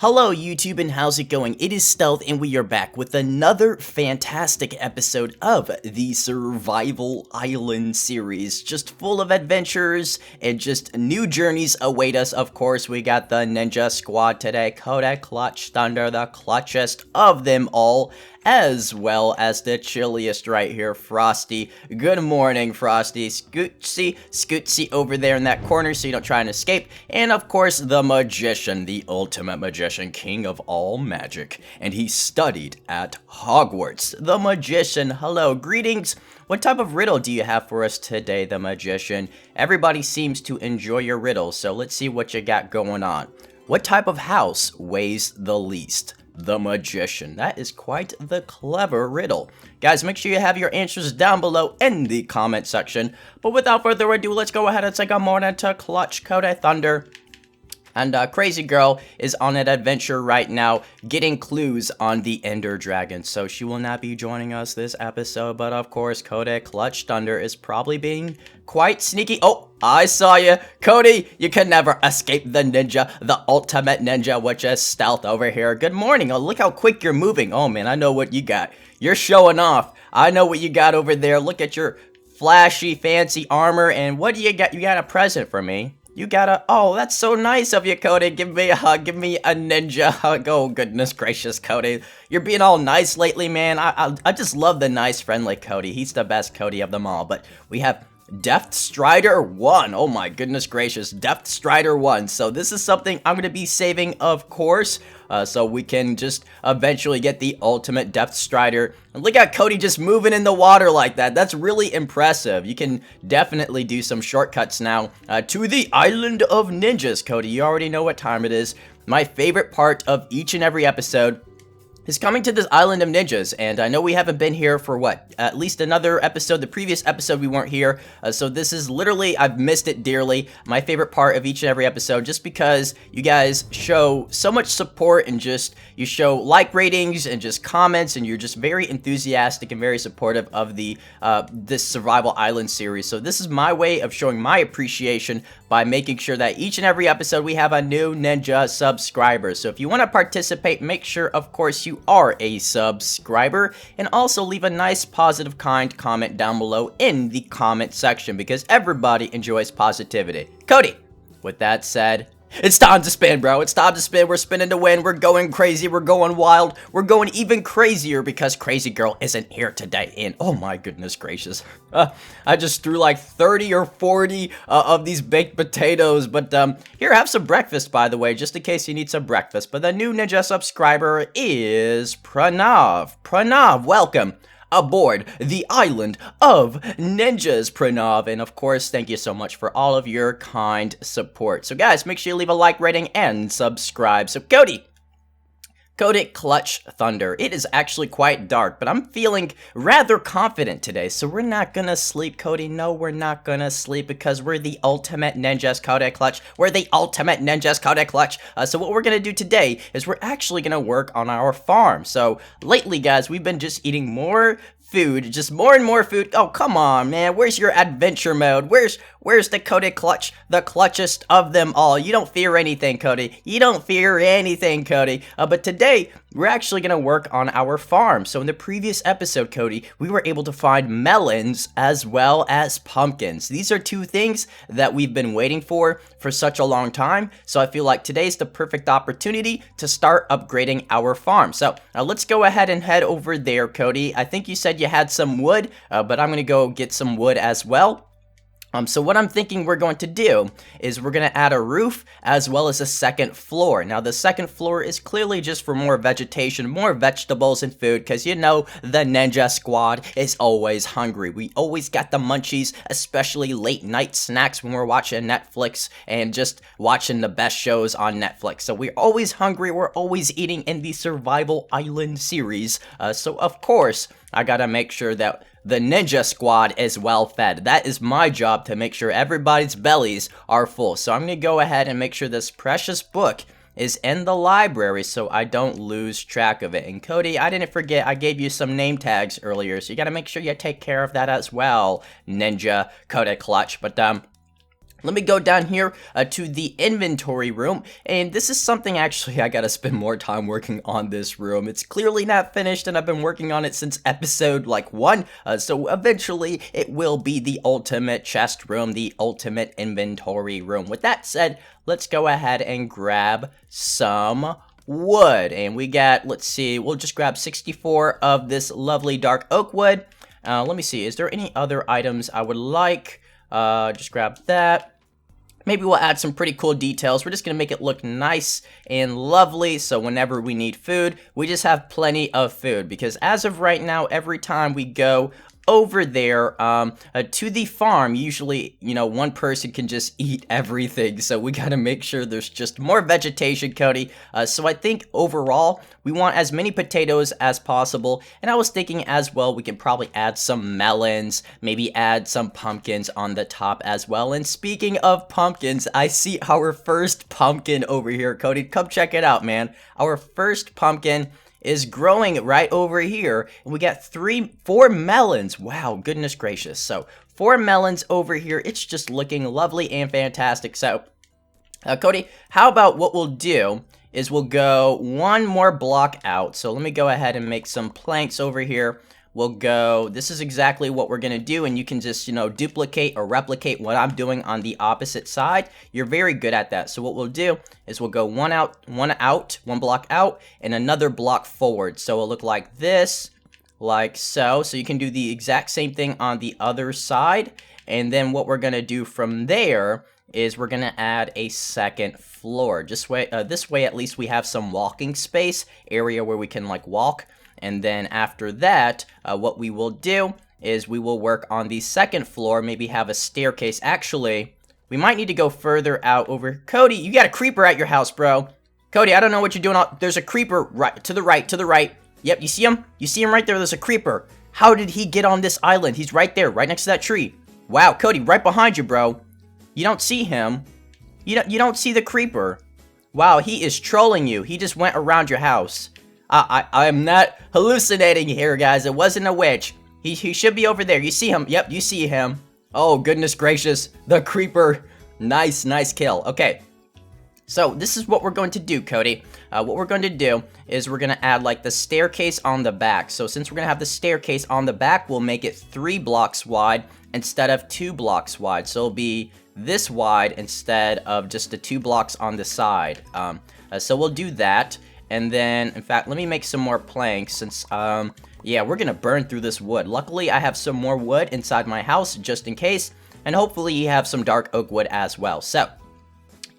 Hello YouTube and how's it going? It is Stealth and we are back with another fantastic episode of the Survival Island series. Just full of adventures and just new journeys await us. Of course, we got the Ninja Squad today. Kodak Clutch Thunder, the clutchest of them all. As well as the chilliest right here, Frosty. Good morning, Frosty. Scootsy over there in that corner so you don't try and escape. And of course, the magician, the ultimate magician, king of all magic. And he studied at Hogwarts. The magician, hello, greetings. What type of riddle do you have for us today, the magician? Everybody seems to enjoy your riddles, so let's see what you got going on. What type of house weighs the least? The magician. That is quite the clever riddle. Guys, make sure you have your answers down below in the comment section. But without further ado, let's go ahead and say good morning to Clutch Kodak Thunder. And Crazy Girl is on an adventure right now, getting clues on the Ender Dragon. So she will not be joining us this episode, but of course, Kodak Clutch Thunder is probably being quite sneaky. Oh, I saw you. Cody, you can never escape the ninja, the ultimate ninja, which is Stealth over here. Good morning. Oh, look how quick you're moving. Oh, man, I know what you got. You're showing off. I know what you got over there. Look at your flashy, fancy armor. And what do you got? You got a present for me. You got a, oh, that's so nice of you, Cody. Give me a hug, give me a ninja hug. Oh, goodness gracious, Cody. You're being all nice lately, man. I just love the nice, friendly Cody. He's the best Cody of them all. But we have Deathstrider1. Oh my goodness gracious, Deathstrider1. So this is something I'm going to be saving, of course, so we can just eventually get the ultimate Deathstrider. And look at Cody just moving in the water like that. That's really impressive. You can definitely do some shortcuts now to the Island of Ninjas, Cody. You already know what time it is. My favorite part of each and every episode is coming to this Island of Ninjas, and I know we haven't been here for what, at least another episode. The previous episode we weren't here, so this is literally, I've missed it dearly, my favorite part of each and every episode, just because you guys show so much support and just, you show like ratings and just comments, and you're just very enthusiastic and very supportive of the, this Survival Island series. So this is my way of showing my appreciation by making sure that each and every episode we have a new ninja subscriber. So if you want to participate, make sure, of course, you are a subscriber, and also leave a nice, positive, kind comment down below in the comment section, because everybody enjoys positivity. Cody, with that said, it's time to spin, bro. It's time to spin. We're spinning to win. We're going crazy. We're going wild. We're going even crazier because Crazy Girl isn't here today. And oh my goodness gracious. I just threw like 30 or 40 of these baked potatoes. But here, have some breakfast, by the way, just in case you need some breakfast. But the new ninja subscriber is Pranav. Pranav, welcome aboard the Island of Ninjas, Pranav. And of course, thank you so much for all of your kind support. So guys, make sure you leave a like, rating, and subscribe. So Cody Clutch Thunder. It is actually quite dark, but I'm feeling rather confident today. So we're not gonna sleep, Cody. No, we're not gonna sleep because we're the ultimate ninjas, Kodak Clutch. We're the ultimate ninjas, Kodak Clutch. So what we're gonna do today is we're actually gonna work on our farm. So lately, guys, we've been just eating more food, just more and more food. Oh, come on, man. Where's your adventure mode? Where's the Kodak Clutch, the clutchest of them all? You don't fear anything, Cody. You don't fear anything, Cody. But today, we're actually going to work on our farm. So in the previous episode, Cody, we were able to find melons as well as pumpkins. These are two things that we've been waiting for such a long time. So I feel like today's the perfect opportunity to start upgrading our farm. So let's go ahead and head over there, Cody. I think you said you had some wood, but I'm going to go get some wood as well. So what I'm thinking we're going to do is we're going to add a roof as well as a second floor. Now, the second floor is clearly just for more vegetation, more vegetables and food, because you know the Ninja Squad is always hungry. We always got the munchies, especially late night snacks when we're watching Netflix and just watching the best shows on Netflix. So we're always hungry. We're always eating in the Survival Island series. So, of course, I gotta make sure that the Ninja Squad is well fed. That is my job, to make sure everybody's bellies are full. So I'm gonna go ahead and make sure this precious book is in the library so I don't lose track of it. And Cody, I didn't forget, I gave you some name tags earlier, so you gotta make sure you take care of that as well, Ninja Kodak Clutch. But Let me go down here to the inventory room, and this is something actually I gotta spend more time working on this room. It's clearly not finished, and I've been working on it since episode like 1, so eventually it will be the ultimate chest room, the ultimate inventory room. With that said, let's go ahead and grab some wood, and we got, let's see, we'll just grab 64 of this lovely dark oak wood. Let me see, is there any other items I would like? Just grab that. Maybe we'll add some pretty cool details. We're just going to make it look nice and lovely, so whenever we need food, we just have plenty of food. Because as of right now, every time we go over there to the farm, usually, you know, one person can just eat everything, so we gotta make sure there's just more vegetation, Cody. So I think overall we want as many potatoes as possible, and I was thinking as well we can probably add some melons, maybe add some pumpkins on the top as well. And speaking of pumpkins, I see our first pumpkin over here. Cody, come check it out, man. Our first pumpkin is growing right over here, and we got 4 melons. Wow, goodness gracious. So 4 melons over here. It's just looking lovely and fantastic. So Cody, how about what we'll do is we'll go one more block out. So let me go ahead and make some planks over here. We'll go, this is exactly what we're going to do, and you can just, you know, duplicate or replicate what I'm doing on the opposite side. You're very good at that. So what we'll do is we'll go one block out, and another block forward. So it'll look like this, like so. So you can do the exact same thing on the other side. And then what we're going to do from there is we're going to add a second floor. This way at least we have some walking space, area where we can like walk. And then after that, what we will do is we will work on the second floor, maybe have a staircase. Actually, we might need to go further out over. Cody, you got a creeper at your house, bro. Cody, I don't know what you're doing. There's a creeper right to the right. Yep, you see him? You see him right there? There's a creeper. How did he get on this island? He's right there, right next to that tree. Wow, Cody, right behind you, bro. You don't see him. You don't see the creeper. Wow, he is trolling you. He just went around your house. I'm not hallucinating here, guys. It wasn't a witch. He should be over there. You see him? Yep, you see him. Oh, goodness gracious. The creeper. Nice kill. Okay. So, this is what we're going to do, Cody. What we're going to do is we're going to add, like, the staircase on the back. So, since we're going to have the staircase on the back, we'll make it 3 blocks wide instead of 2 blocks wide. So, it'll be this wide instead of just the 2 blocks on the side. So, we'll do that. And then, in fact, let me make some more planks since, yeah, we're gonna burn through this wood. Luckily, I have some more wood inside my house just in case, and hopefully you have some dark oak wood as well. So,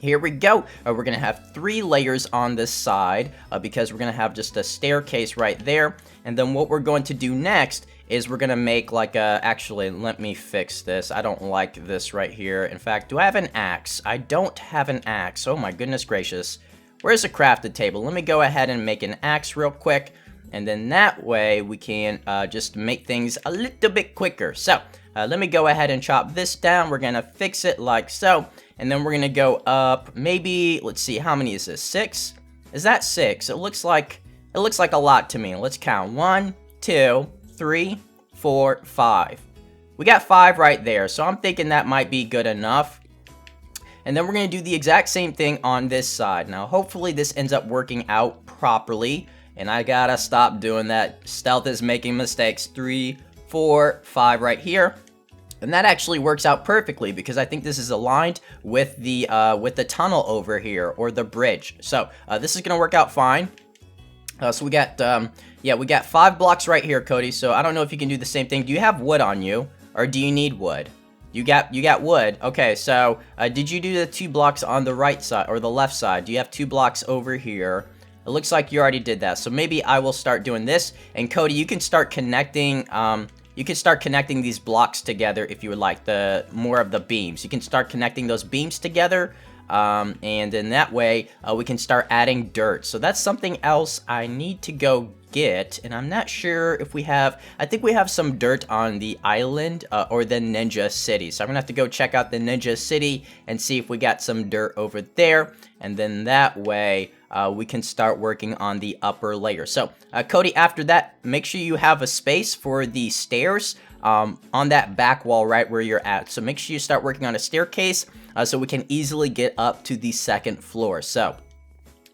here we go. We're gonna have 3 layers on this side because we're gonna have just a staircase right there. And then what we're going to do next is we're gonna make like a, actually, let me fix this. I don't like this right here. In fact, do I have an axe? I don't have an axe. Oh my goodness gracious. Where's the crafted table? Let me go ahead and make an axe real quick, and then that way we can just make things a little bit quicker. So, let me go ahead and chop this down. We're gonna fix it like so, and then we're gonna go up, maybe, let's see, how many is this? 6? Is that 6? It looks like a lot to me. Let's count. 1, 2, 3, 4, 5. We got 5 right there, so I'm thinking that might be good enough. And then we're going to do the exact same thing on this side. Now, hopefully this ends up working out properly. And I gotta stop doing that. Stealth is making mistakes. 3, 4, 5 right here. And that actually works out perfectly because I think this is aligned with the tunnel over here, or the bridge. So, this is going to work out fine. So we got, yeah, we got 5 blocks right here, Cody. So I don't know if you can do the same thing. Do you have wood on you? Or do you need wood? You got wood. Okay, so did you do the 2 blocks on the right side or the left side? Do you have 2 blocks over here? It looks like you already did that. So maybe I will start doing this. And Cody, you can start connecting. You can start connecting these blocks together if you would like. The more of the beams. You can start connecting those beams together. And in that way, we can start adding dirt. So that's something else I need to go get, and I'm not sure if we have, I think we have some dirt on the island, or the Ninja City. So I'm gonna have to go check out the Ninja City and see if we got some dirt over there, and then that way, we can start working on the upper layer. So, Cody, after that, make sure you have a space for the stairs on that back wall right where you're at. So make sure you start working on a staircase so we can easily get up to the second floor. So,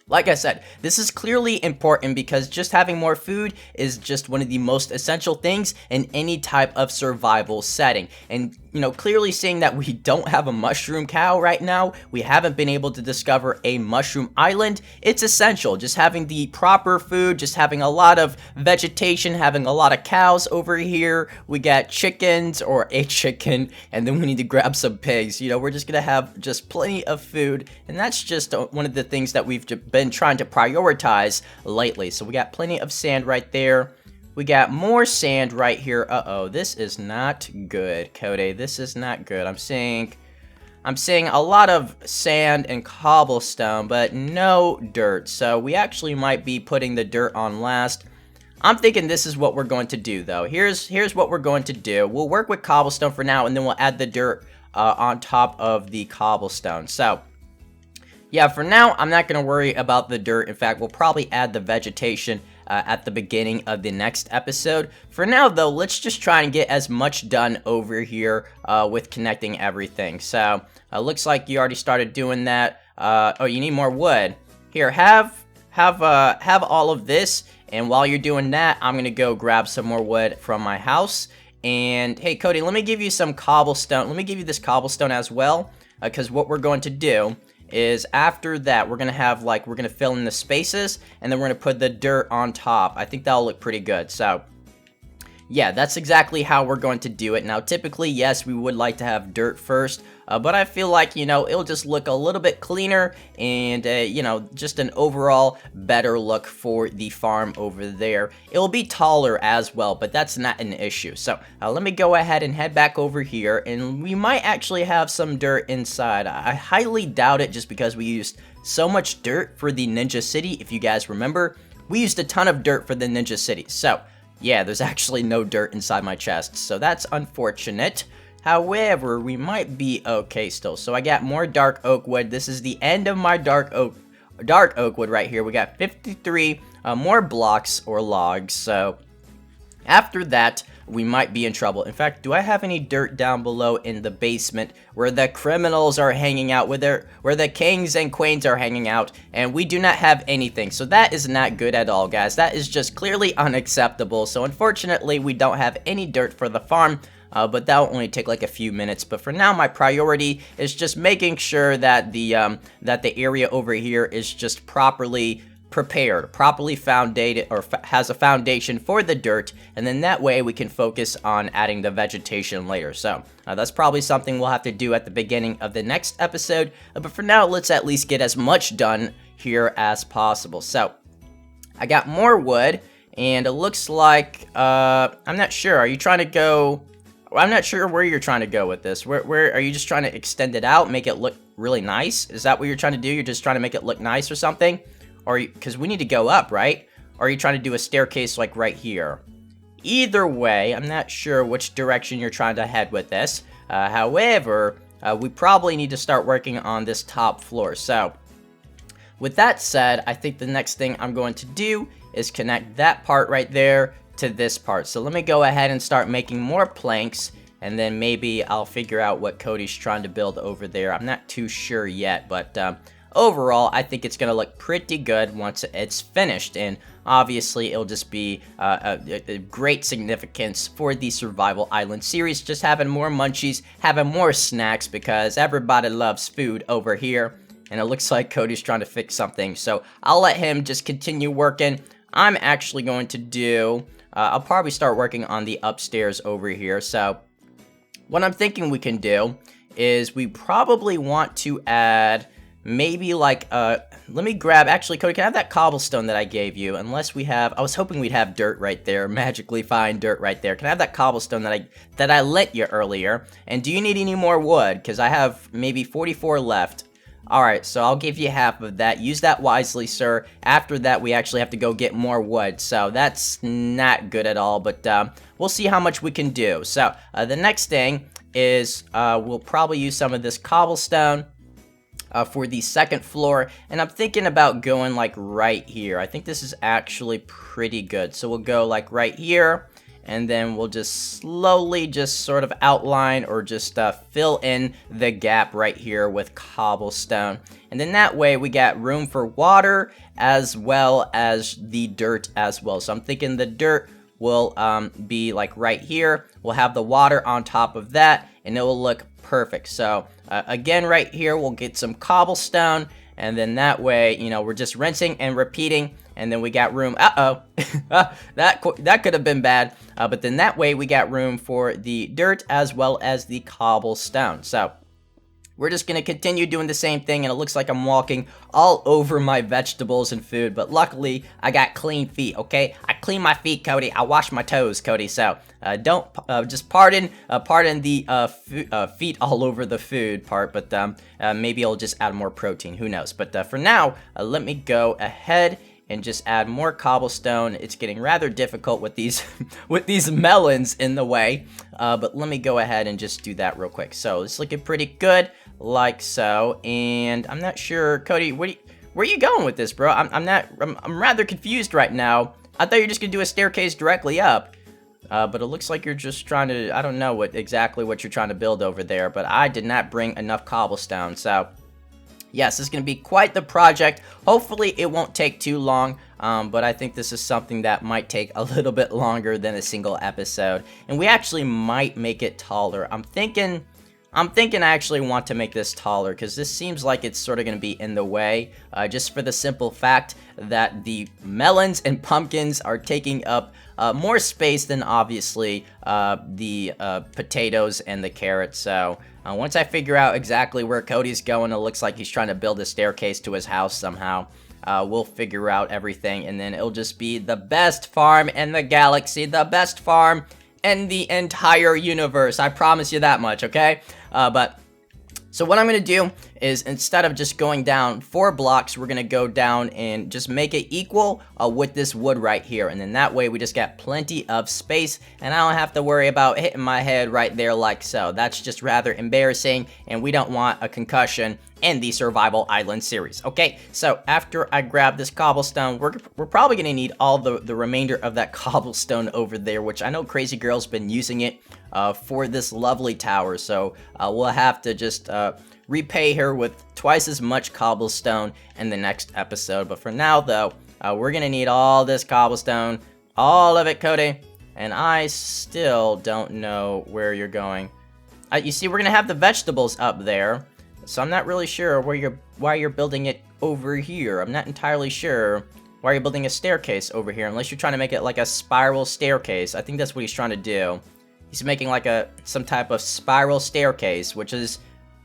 like I said, this is clearly important because just having more food is just one of the most essential things in any type of survival setting. And, you know, clearly seeing that we don't have a mushroom cow right now, we haven't been able to discover a mushroom island, it's essential. Just having the proper food, just having a lot of vegetation, having a lot of cows over here. We got chickens or a chicken, and then we need to grab some pigs. You know, we're just gonna have just plenty of food, and that's just one of the things that we've been trying to prioritize lately. So we got plenty of sand right there. We got more sand right here. Uh-oh, this is not good, Cody. This is not good. I'm seeing a lot of sand and cobblestone, but no dirt. So we actually might be putting the dirt on last. I'm thinking this is what we're going to do, though. Here's what we're going to do. We'll work with cobblestone for now, and then we'll add the dirt on top of the cobblestone. So, yeah, for now, I'm not going to worry about the dirt. In fact, we'll probably add the vegetation at the beginning of the next episode. For now, though, let's just try and get as much done over here with connecting everything. So, looks like you already started doing that. Oh, you need more wood. Here, have all of this, and while you're doing that, I'm gonna go grab some more wood from my house. And hey, Cody, let me give you some cobblestone. Let me give you this cobblestone as well, because what we're going to do is after that we're gonna fill in the spaces, and then we're gonna put the dirt on top. I think that'll look pretty good. So yeah, that's exactly how we're going to do it. Now, typically, yes, we would like to have dirt first, but I feel like, you know, it'll just look a little bit cleaner and, you know, just an overall better look for the farm over there. It'll be taller as well, but that's not an issue. So, let me go ahead and head back over here, and we might actually have some dirt inside. I highly doubt it just because we used so much dirt for the Ninja City. If you guys remember, we used a ton of dirt for the Ninja City. So, yeah, there's actually no dirt inside my chest, so that's unfortunate. However, we might be okay still. So I got more dark oak wood. This is the end of my dark oak wood right here. We got 53 more blocks or logs. So after that, we might be in trouble. In fact, do I have any dirt down below in the basement where the criminals are hanging out, where the kings and queens are hanging out, and we do not have anything. So that is not good at all, guys. That is just clearly unacceptable. So unfortunately, we don't have any dirt for the farm, but that'll only take like a few minutes. But for now, my priority is just making sure that the area over here is just properly prepared, properly founded, or has a foundation for the dirt, and then that way we can focus on adding the vegetation later. So that's probably something we'll have to do at the beginning of the next episode, but for now, let's at least get as much done here as possible. So I got more wood, and it looks like I'm not sure. Are you trying to go? I'm not sure where you're trying to go with this. Where are you just trying to extend it out, make it look really nice? Is that what you're trying to do? You're just trying to make it look nice or something? Or, because we need to go up, right? Or are you trying to do a staircase like right here? Either way, I'm not sure which direction you're trying to head with this. However, we probably need to start working on this top floor. So, with that said, I think the next thing I'm going to do is connect that part right there to this part. So let me go ahead and start making more planks, and then maybe I'll figure out what Cody's trying to build over there. I'm not too sure yet, but overall, I think it's going to look pretty good once it's finished, and obviously, it'll just be a great significance for the Survival Island series, just having more munchies, having more snacks, because everybody loves food over here, and it looks like Cody's trying to fix something, so I'll let him just continue working. I'm actually going to do, I'll probably start working on the upstairs over here, so what I'm thinking we can do is we probably want to add maybe like, let me grab, actually, Cody, can I have that cobblestone that I gave you? Unless we have, I was hoping we'd have dirt right there, magically find dirt right there. Can I have that cobblestone that I lent you earlier? And do you need any more wood? Because I have maybe 44 left. Alright, so I'll give you half of that. Use that wisely, sir. After that, we actually have to go get more wood. So that's not good at all, but we'll see how much we can do. So the next thing is we'll probably use some of this cobblestone. for the second floor, and I'm thinking about going like right here. I think this is actually pretty good. So we'll go like right here, and then we'll just slowly just sort of outline or just fill in the gap right here with cobblestone. And then that way we got room for water as well as the dirt as well. So I'm thinking the dirt will be like right here. We'll have the water on top of that, and it will look perfect. So again, right here we'll get some cobblestone, and then that way, you know, we're just rinsing and repeating, and then we got room. That could have been bad, but then that way we got room for the dirt as well as the cobblestone. So we're just going to continue doing the same thing, and it looks like I'm walking all over my vegetables and food, but luckily, I got clean feet, okay? I clean my feet, Cody. I wash my toes, Cody, so don't, just pardon the feet all over the food part, but maybe I'll just add more protein, who knows? But for now, let me go ahead and just add more cobblestone. It's getting rather difficult with these with these melons in the way, but let me go ahead and just do that real quick. So it's looking pretty good, like so. And I'm not sure, Cody, where are you going with this, bro? I'm rather confused right now. I thought you were just gonna do a staircase directly up, but it looks like you're just trying to, I don't know exactly what you're trying to build over there, but I did not bring enough cobblestone. So yes, this is going to be quite the project. Hopefully, it won't take too long, but I think this is something that might take a little bit longer than a single episode. And we actually might make it taller. I'm thinking I actually want to make this taller, because this seems like it's sort of going to be in the way, just for the simple fact that the melons and pumpkins are taking up more space than obviously the potatoes and the carrots. So once I figure out exactly where Cody's going, it looks like he's trying to build a staircase to his house somehow. We'll figure out everything, and then it'll just be the best farm in the galaxy, the best farm in the entire universe. I promise you that much, okay? So what I'm going to do is, instead of just going down 4 blocks, we're going to go down and just make it equal with this wood right here. And then that way we just got plenty of space, and I don't have to worry about hitting my head right there like so. That's just rather embarrassing, and we don't want a concussion in the Survival Island series. Okay, so after I grab this cobblestone, we're probably going to need all the remainder of that cobblestone over there, which I know Crazy Girl's been using it for this lovely tower. So we'll have to just repay her with twice as much cobblestone in the next episode. But for now, though, we're gonna need all this cobblestone, all of it, Cody. And I still don't know where you're going. You see, we're gonna have the vegetables up there, so I'm not really sure why you're building it over here. I'm not entirely sure why you're building a staircase over here, unless you're trying to make it like a spiral staircase. I think that's what he's trying to do. He's making like some type of spiral staircase, which is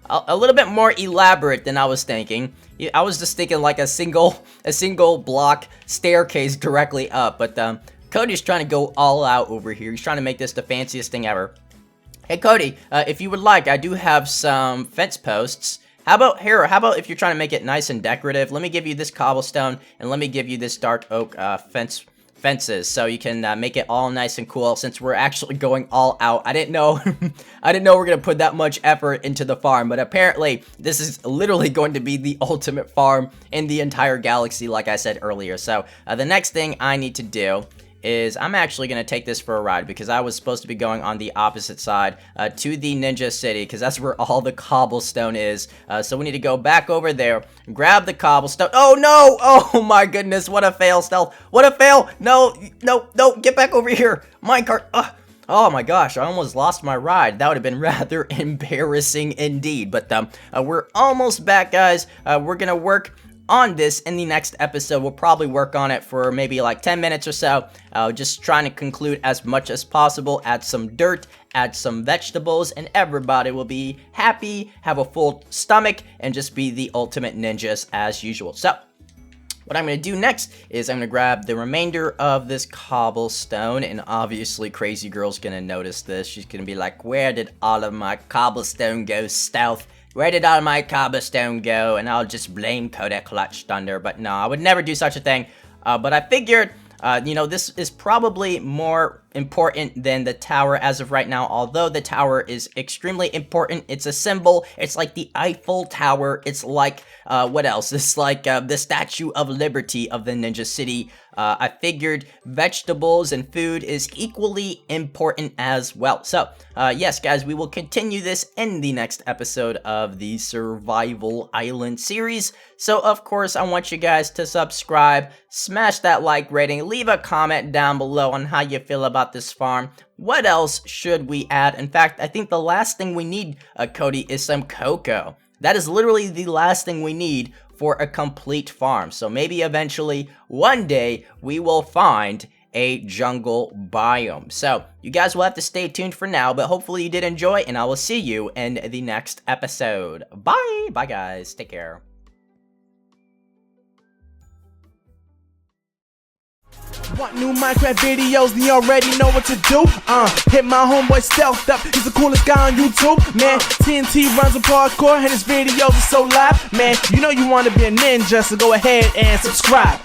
a little bit more elaborate than I was thinking. I was just thinking like a single block staircase directly up, but Cody's trying to go all out over here. He's trying to make this the fanciest thing ever. Hey Cody, if you would like, I do have some fence posts. How about if you're trying to make it nice and decorative, let me give you this cobblestone, and let me give you this dark oak fences, so you can make it all nice and cool, since we're actually going all out. I didn't know we're gonna put that much effort into the farm, but apparently this is literally going to be the ultimate farm in the entire galaxy, like I said earlier. So the next thing I need to do is I'm actually going to take this for a ride, because I was supposed to be going on the opposite side to the Ninja City, because that's where all the cobblestone is. So we need to go back over there, grab the cobblestone. Oh no! Oh my goodness, what a fail, Stealth. What a fail! No, no, no, get back over here. Minecart. Oh my gosh, I almost lost my ride. That would have been rather embarrassing indeed. But we're almost back, guys. We're going to work on this in the next episode. We'll probably work on it for maybe like 10 minutes or so, just trying to conclude as much as possible, add some dirt, add some vegetables, and everybody will be happy, have a full stomach, and just be the ultimate ninjas as usual. So what I'm going to do next is I'm going to grab the remainder of this cobblestone, and obviously Crazy Girl's going to notice this. She's going to be like, where did all of my cobblestone go, Stealth? Where did all my cobblestone go? And I'll just blame Kodak Clutch Thunder. But no, I would never do such a thing. But I figured, you know, this is probably more important than the tower as of right now, although the tower is extremely important. It's a symbol. It's like the Eiffel Tower. It's like, what else? It's like the Statue of Liberty of the Ninja City. I figured vegetables and food is equally important as well. So, yes, guys, we will continue this in the next episode of the Survival Island series. So, of course, I want you guys to subscribe, smash that like rating, leave a comment down below on how you feel about this farm. What else should we add? In fact, I think the last thing we need, Cody, is some cocoa. That is literally the last thing we need for a complete farm. So maybe eventually, one day, we will find a jungle biome. So you guys will have to stay tuned for now, but hopefully you did enjoy, and I will see you in the next episode. Bye! Bye, guys. Take care. Want new Minecraft videos, and you already know what to do. Hit my homeboy Stealth up, he's the coolest guy on YouTube. Man, TNT runs with parkour, and his videos are so live. Man, you know you want to be a ninja, so go ahead and subscribe.